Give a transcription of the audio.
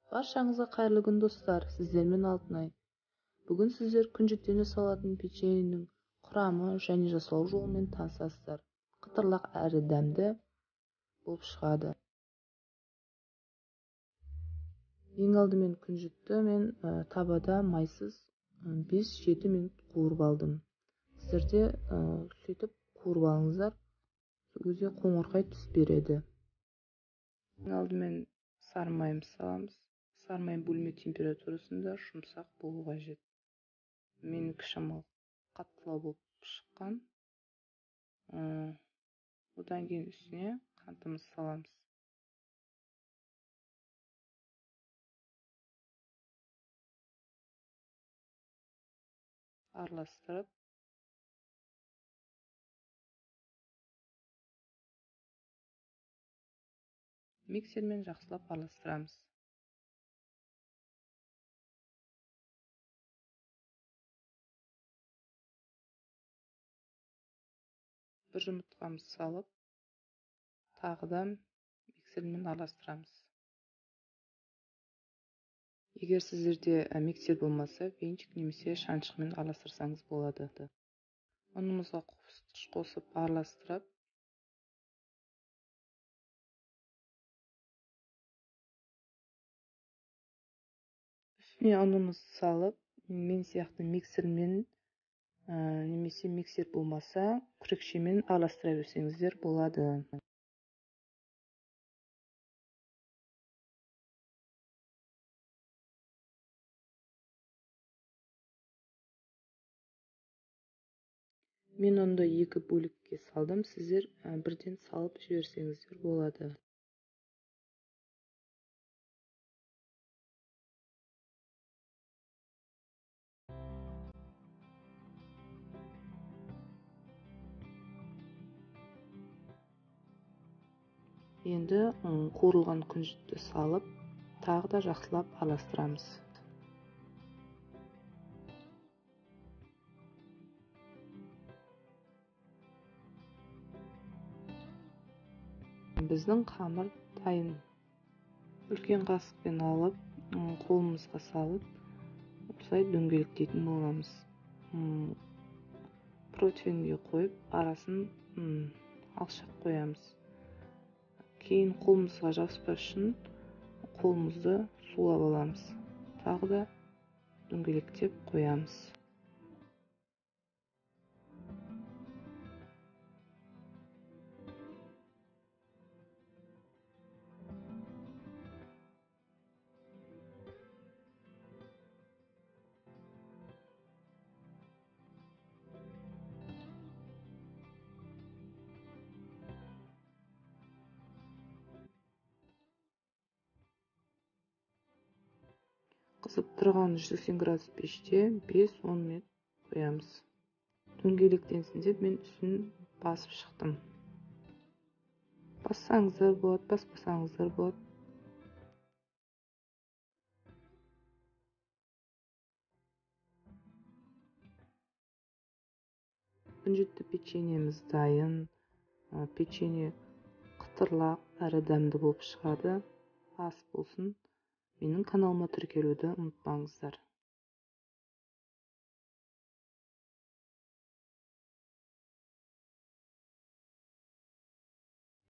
Barşаңызға қайырлы күн достар, сіздермен Алтынай. Бүгін сіздер күнжеттен жасалатын печеньенің құрамы және жасалу жолымен танысасыздар. Қытырлақ әрі дәмді болып шығады. Ең алдымен күнжетті мен табада майсыз 5-7 минут қуырып алдым. Сіздер де сөйтіп қуырып алыңыздар. Өзі қоңырқай түс береді. Ең алдымен сары майымызды саламыз. Сары май бөлме температурасында жұмсақ болу қажет. Менікі шамалы қаттылау болып шыққан. Одан кейін үстіне қантымызды саламыз. Араластырып, миксермен жақсылап араластырамыз. Бір жұмыртқамызды салып, тағыдан миксермен араластырамыз. Егер сіздерде миксер болмаса, венчик немесе шаншқымен араластырсаңыз болады. Ұнымызға қосып араластырып, үстіне ұнымызды салып, мен сияқты миксермен немесе миксер болмаса, күрекшемен араластыра берсеңіздер болады. Мен онда 2 бөлікке салдым, сіздер бірден салып жіберсеңіздер болады. Енді қуырылған күнжетті салып, тағы да жақсылап араластырамыз. Біздің қамыр дайын. Үлкен қасықпен алып, қолымызға салып, осылай дөңгелектейтін боламыз. Противенге қойып, арасын алшақ қоямыз. Кейін қолымызға жабыспас үшін қолымызды сулап аламыз. Тағы да дөңгелектеп қоямыз. Қызып тұрған 180 градус пеште 5-10 минут қоямыз. Дөңгелектенсін деп мен үстін басып шықтым. Бассаңыздар болады, баспасаңыздар болады. Күнжетті печеньеміз дайын. Печенье қытырлақ әрі дәмді болып шығады. Ас болсын. Менің каналыма тіркелуді ұмытпаңыздар.